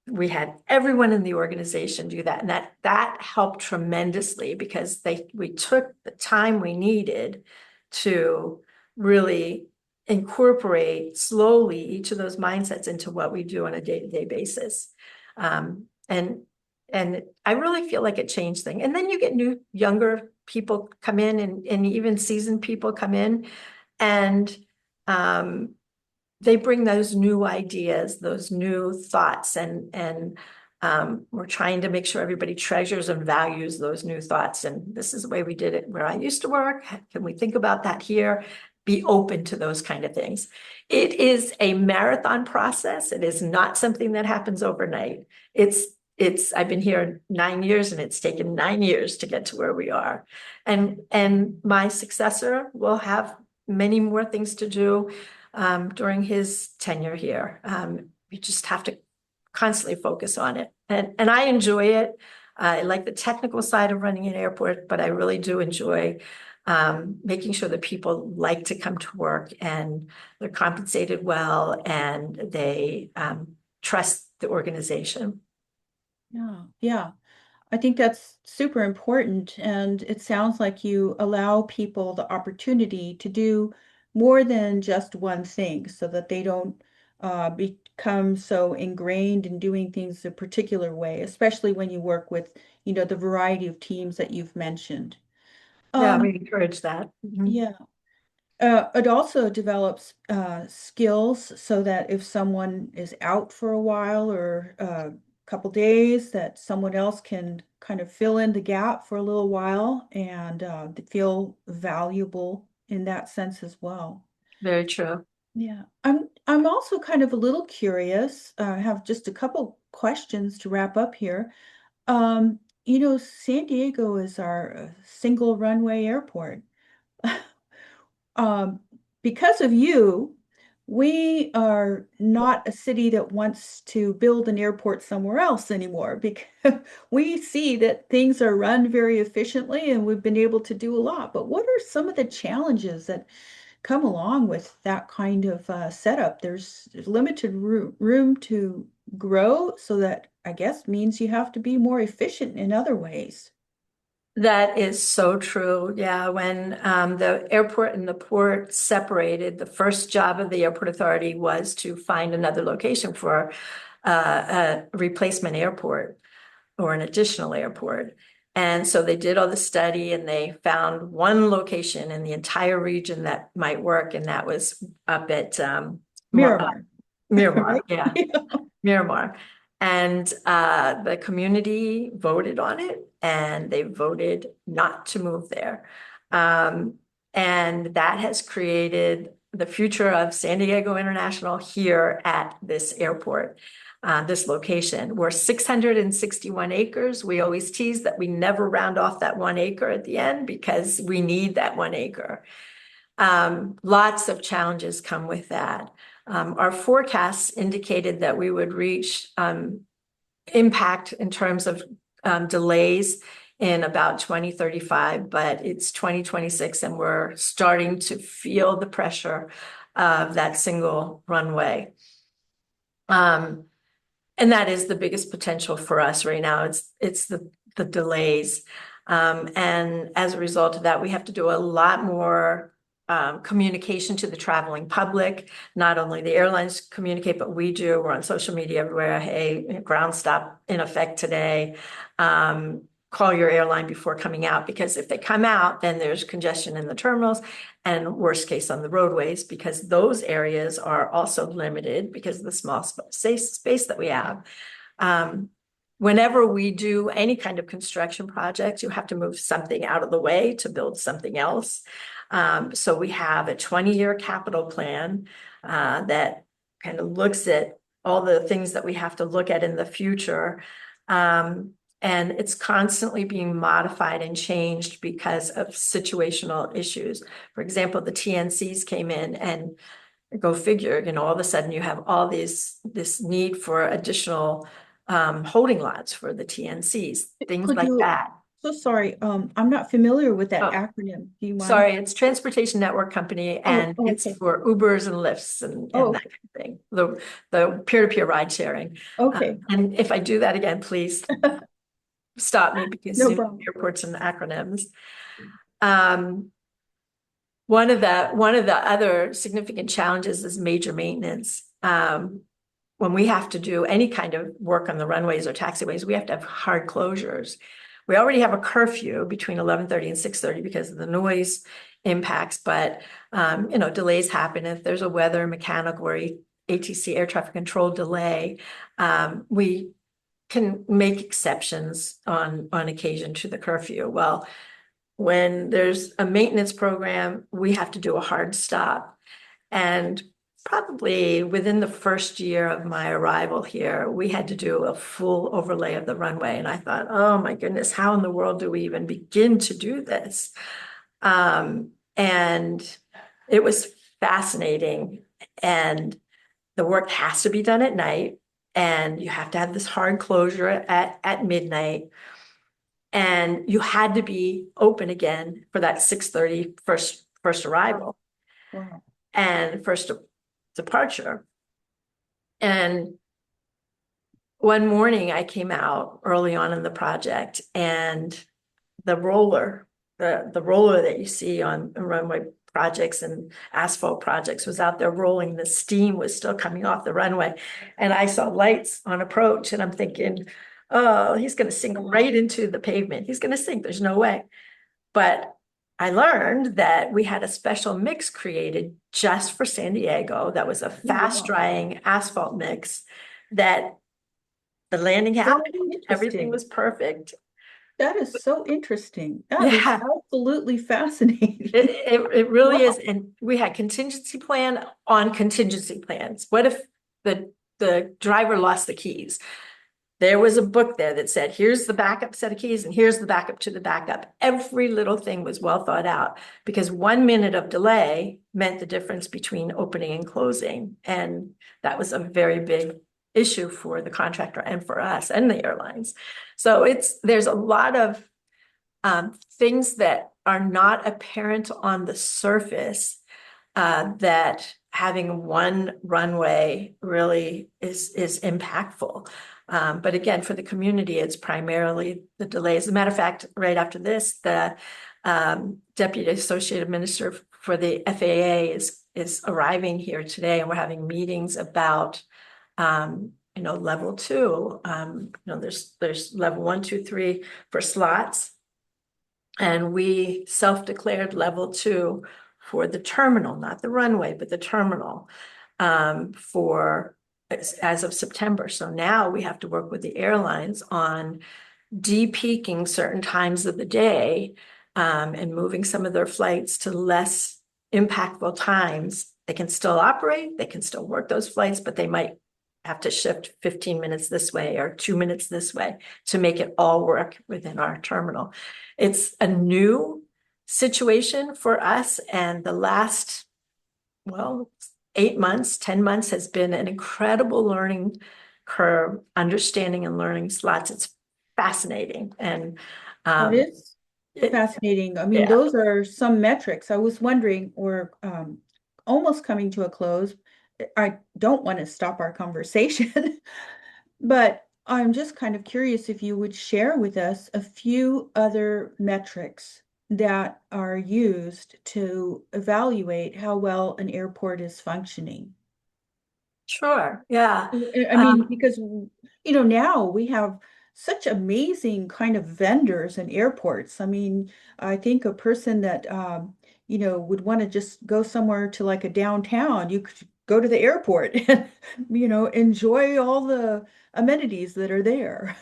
we had everyone in the organization do that. And that helped tremendously because we took the time we needed to really incorporate slowly each of those mindsets into what we do on a day-to-day basis. And I really feel like it changed things. And then you get younger people come in, and even seasoned people come in, and they bring those new ideas, those new thoughts, and we're trying to make sure everybody treasures and values those new thoughts. And this is the way we did it where I used to work. Can we think about that here? Be open to those kind of things. It is a marathon process. It is not something that happens overnight. I've been here 9 years, and it's taken 9 years to get to where we are. And my successor will have many more things to do during his tenure here. You just have to constantly focus on it. And I enjoy it. I like the technical side of running an airport, but I really do enjoy making sure that people like to come to work and they're compensated well and they trust the organization. Yeah, yeah. I think that's super important. And it sounds like you allow people the opportunity to do more than just one thing so that they don't become so ingrained in doing things a particular way, especially when you work with, the variety of teams that you've mentioned. Yeah, Um, we encourage that. Mhm. yeah. It also develops skills so that if someone is out for a while or a couple days, that someone else can kind of fill in the gap for a little while and feel valuable in that sense as well. Very true. Yeah, I'm also kind of a little curious. I have just a couple questions to wrap up here. San Diego is our single runway airport. um, because of you, we are not a city that wants to build an airport somewhere else anymore because we see that things are run very efficiently and we've been able to do a lot. But what are some of the challenges that come along with that kind of setup? There's limited room to grow, so that I guess means you have to be more efficient in other ways. That is so true. Yeah, when the airport and the port separated, the first job of the airport authority was to find another location for a replacement airport or an additional airport. And so they did all the study and they found one location in the entire region that might work, and that was up at Miramar, Miramar. right? Yeah. Miramar. And the community voted on it and they voted not to move there. Um, and that has created the future of San Diego International here at this airport, this location. We're 661 acres. We always tease that we never round off that 1 acre at the end because we need that 1 acre. Lots of challenges come with that. Our forecasts indicated that we would reach impact in terms of delays in about 2035, but it's 2026 and we're starting to feel the pressure of that single runway. And that is the biggest potential for us right now. It's the delays. And as a result of that, we have to do a lot more communication to the traveling public. Not only the airlines communicate, but we do. We're on social media everywhere. Hey, ground stop in effect today. Call your airline before coming out, because if they come out, then there's congestion in the terminals and worst case on the roadways, because those areas are also limited because of the small space that we have. whenever we do any kind of construction projects, you have to move something out of the way to build something else. So we have a 20-year capital plan that kind of looks at all the things that we have to look at in the future. And it's constantly being modified and changed because of situational issues. For example, the TNCs came in, and go figure, all of a sudden you have all this need for additional holding lots for the TNCs, things Could like you, that. so sorry, I'm not familiar with that Oh, acronym. Do you mind? sorry, it's Transportation Network Company, Oh, and it's okay. for Ubers and Lyfts and Oh, that kind of thing. The peer-to-peer ride sharing. okay. And if I do that again, please stop me, because No problem. airports and acronyms. One of the other significant challenges is major maintenance. When we have to do any kind of work on the runways or taxiways, we have to have hard closures. We already have a curfew between 11:30 and 6:30 because of the noise impacts, but delays happen. If there's a weather, mechanical, or ATC, air traffic control delay, we can make exceptions on occasion to the curfew. Well, when there's a maintenance program, we have to do a hard stop. And probably within the first year of my arrival here, we had to do a full overlay of the runway. And I thought, oh my goodness, how in the world do we even begin to do this? And it was fascinating. And the work has to be done at night. And you have to have this hard closure at midnight. And you had to be open again for that 6:30 first arrival Wow. and first departure. And one morning I came out early on in the project, and the roller that you see on runway projects and asphalt projects was out there rolling. The steam was still coming off the runway, and I saw lights on approach, and I'm thinking, oh, he's going to sink right into the pavement. He's going to sink. There's no way. But I learned that we had a special mix created just for San Diego that was a fast drying asphalt mix, that the landing happened, everything was perfect. That is so interesting. That is Yeah, absolutely fascinating. it really is. Wow. And we had contingency plan on contingency plans. What if the driver lost the keys? There was a book there that said, here's the backup set of keys and here's the backup to the backup. Every little thing was well thought out, because 1 minute of delay meant the difference between opening and closing. And that was a very big issue for the contractor and for us and the airlines. So there's a lot of things that are not apparent on the surface, that having one runway really is impactful. But again, for the community, it's primarily the delays. As a matter of fact, right after this, the Deputy Associate Minister for the FAA is arriving here today, and we're having meetings about level 2. There's level 1, 2, 3 for slots, and we self-declared level 2 for the terminal, not the runway, but the terminal, for as of September. So now we have to work with the airlines on de-peaking certain times of the day, and moving some of their flights to less impactful times. They can still operate, they can still work those flights, but they might have to shift 15 minutes this way or 2 minutes this way to make it all work within our terminal. It's a new situation for us, and the last, 8 months, 10 months has been an incredible learning curve, understanding and learning slots. It's fascinating. And That is fascinating. I mean, yeah. those are some metrics. I was wondering, or almost coming to a close. I don't want to stop our conversation, but I'm just kind of curious if you would share with us a few other metrics that are used to evaluate how well an airport is functioning. Sure. Yeah. I mean, because now we have such amazing kind of vendors in airports. I mean, I think a person that would want to just go somewhere to like a downtown, you could go to the airport and enjoy all the amenities that are there.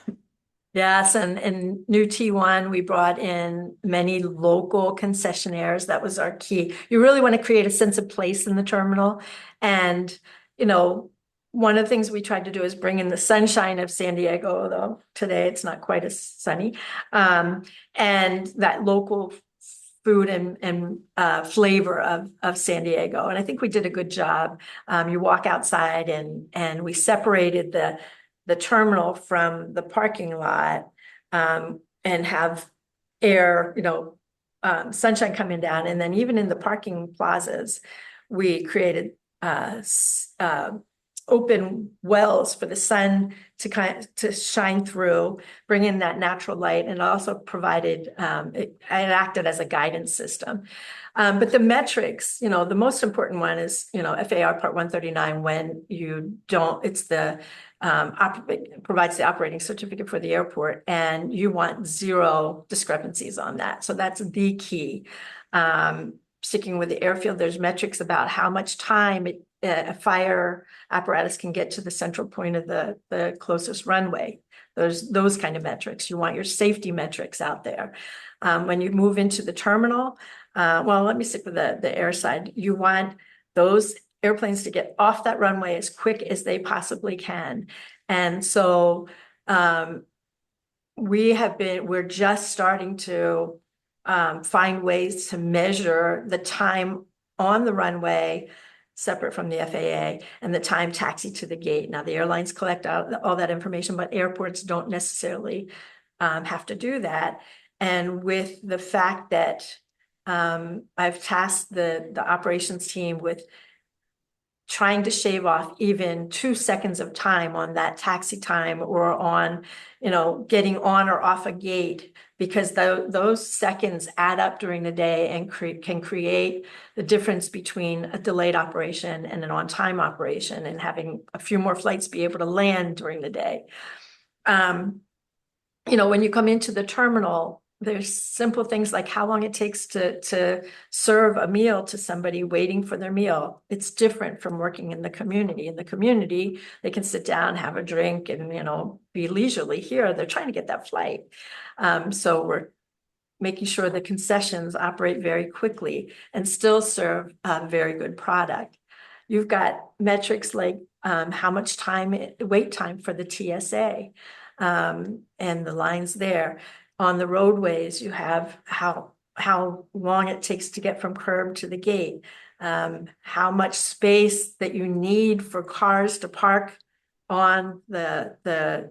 Yes, and in new T1, we brought in many local concessionaires. That was our key. You really want to create a sense of place in the terminal. And, you know, one of the things we tried to do is bring in the sunshine of San Diego, although today it's not quite as sunny. And that local food and flavor of San Diego. And I think we did a good job. You walk outside and we separated the terminal from the parking lot, and have air, sunshine coming down. And then even in the parking plazas, we created open wells for the sun to shine through, bring in that natural light, and also provided, it acted as a guidance system. But the metrics, the most important one is, FAR Part 139, when you don't, it's the provides the operating certificate for the airport, and you want zero discrepancies on that. So that's the key. Sticking with the airfield, there's metrics about how much time a fire apparatus can get to the central point of the closest runway. Those kind of metrics. You want your safety metrics out there. When you move into the terminal, well, let me stick with the air side. You want those airplanes to get off that runway as quick as they possibly can. And so we're just starting to find ways to measure the time on the runway separate from the FAA and the time taxi to the gate. Now, the airlines collect all that information, but airports don't necessarily have to do that. And with the fact that I've tasked the operations team with trying to shave off even 2 seconds of time on that taxi time, or on, getting on or off a gate, because those seconds add up during the day and can create the difference between a delayed operation and an on-time operation, and having a few more flights be able to land during the day. When you come into the terminal, there's simple things like how long it takes to serve a meal to somebody waiting for their meal. It's different from working in the community. In the community, they can sit down, have a drink, and, be leisurely. Here, they're trying to get that flight. So we're making sure the concessions operate very quickly and still serve a very good product. You've got metrics like how much wait time for the TSA, and the lines there. On the roadways, you have how long it takes to get from curb to the gate, how much space that you need for cars to park on the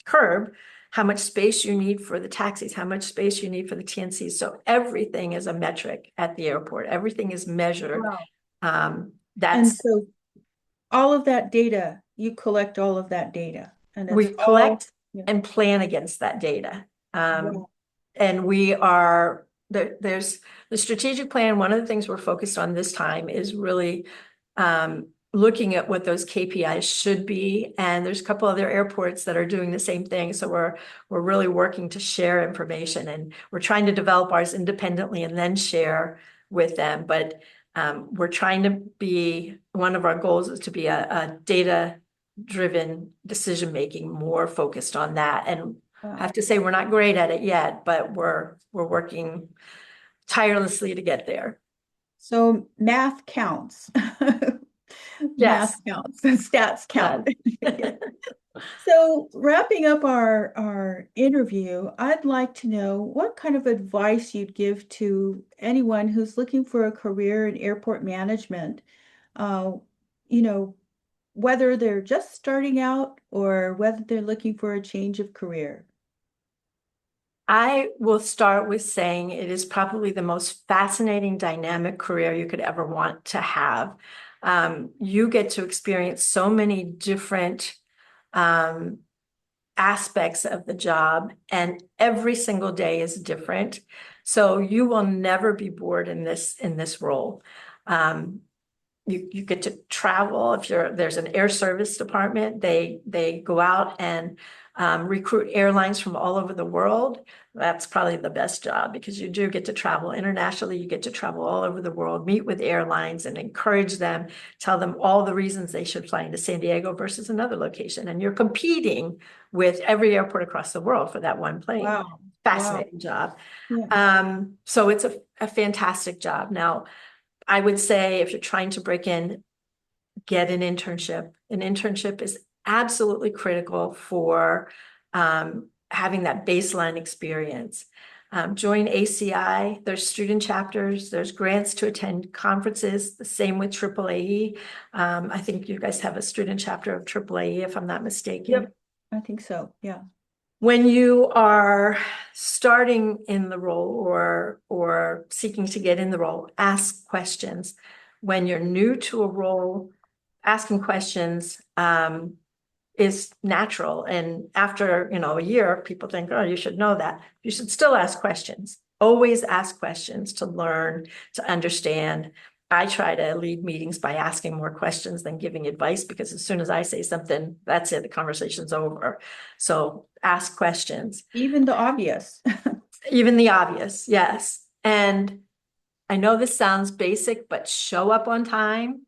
curb, how much space you need for the taxis, how much space you need for the TNCs. So everything is a metric at the airport. Everything is measured. Wow. And That's so all of that data, you collect all of that data, and we it's all, collect yeah. and plan against that data. Wow. And we are there's the strategic plan. One of the things we're focused on this time is really looking at what those KPIs should be. And there's a couple other airports that are doing the same thing. So we're really working to share information, and we're trying to develop ours independently and then share with them. But we're trying to be, one of our goals is to be a data-driven decision-making, more focused on that. And I have to say, we're not great at it yet, but we're working tirelessly to get there. So math counts. Yes. Math counts, stats count. So wrapping up our interview, I'd like to know what kind of advice you'd give to anyone who's looking for a career in airport management. Uh, you know, whether they're just starting out or whether they're looking for a change of career. I will start with saying it is probably the most fascinating, dynamic career you could ever want to have. You get to experience so many different aspects of the job, and every single day is different. So you will never be bored in this role. you get to travel. If there's an air service department, they go out and recruit airlines from all over the world. That's probably the best job because you do get to travel internationally. You get to travel all over the world, meet with airlines and encourage them, tell them all the reasons they should fly into San Diego versus another location. And you're competing with every airport across the world for that one plane. Wow. Wow. Fascinating job. Yeah. So it's a fantastic job. Now, I would say if you're trying to break in, get an internship. An internship is absolutely critical for having that baseline experience. Join ACI, there's student chapters, there's grants to attend conferences, the same with AAAE. I think you guys have a student chapter of AAAE, if I'm not mistaken. Yep. I think so. Yeah. When you are starting in the role or seeking to get in the role, ask questions. When you're new to a role, asking questions is natural. And after, a year, people think, oh, you should know that. You should still ask questions. Always ask questions to learn, to understand. I try to lead meetings by asking more questions than giving advice because as soon as I say something, that's it, the conversation's over. So ask questions. Even the obvious. Even the obvious, yes. And I know this sounds basic, but show up on time,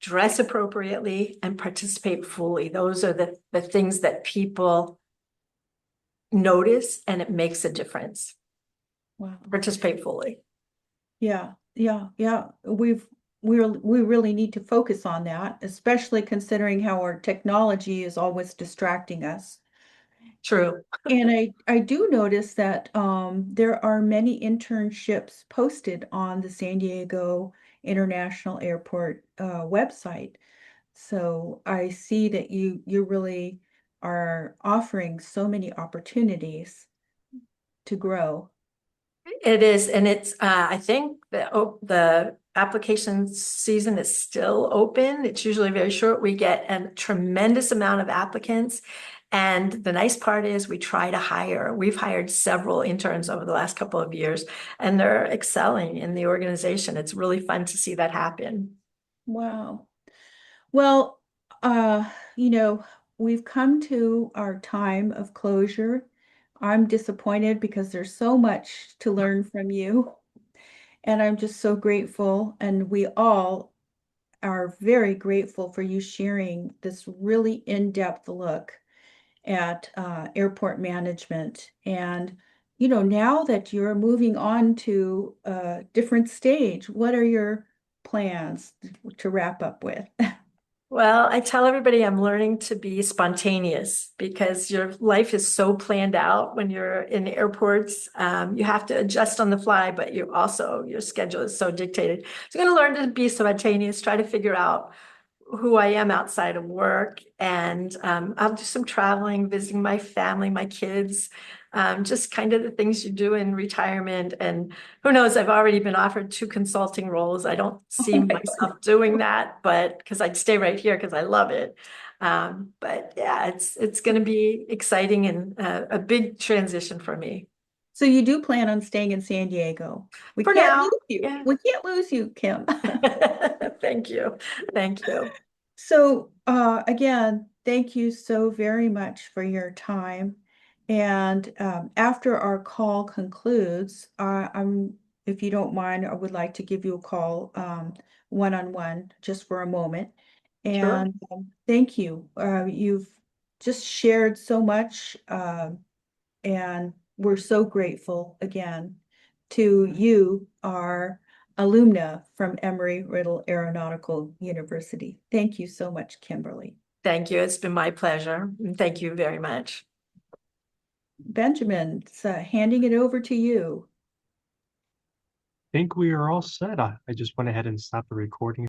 dress appropriately, and participate fully. Those are the things that people notice, and it makes a difference. Wow. Participate fully. Yeah. We really need to focus on that, especially considering how our technology is always distracting us. True. And I do notice that there are many internships posted on the San Diego International Airport website. So I see that you really are offering so many opportunities to grow. It is, and it's, I think the application season is still open. It's usually very short. We get a tremendous amount of applicants. And the nice part is we try to hire. We've hired several interns over the last couple of years, and they're excelling in the organization. It's really fun to see that happen. Wow. Well, uh, you know, we've come to our time of closure. I'm disappointed because there's so much to learn from you, and I'm just so grateful. And we all are very grateful for you sharing this really in-depth look at airport management. And, now that you're moving on to a different stage, what are your plans to wrap up with? Well, I tell everybody I'm learning to be spontaneous because your life is so planned out when you're in airports. You have to adjust on the fly, but your schedule is so dictated. So I'm going to learn to be spontaneous, try to figure out who I am outside of work. And I'll do some traveling, visiting my family, my kids, just kind of the things you do in retirement. And who knows, I've already been offered 2 consulting roles. I don't see Oh my myself doing that, but because I'd stay right here because I love it. But yeah, it's going to be exciting and a big transition for me. So you do plan on staying in San Diego. We For can't now, lose you. yeah. We can't lose you, Kim. Thank you. Thank you. So again, thank you so very much for your time. And after our call concludes, if you don't mind, I would like to give you a call one-on-one just for a moment. Sure. And thank you. You've just shared so much, and we're so grateful again to you, our alumna from Embry-Riddle Aeronautical University. Thank you so much, Kimberly. Thank you. It's been my pleasure. And thank you very much. Benjamin, handing it over to you. Think we are all set. I just went ahead and stopped the recording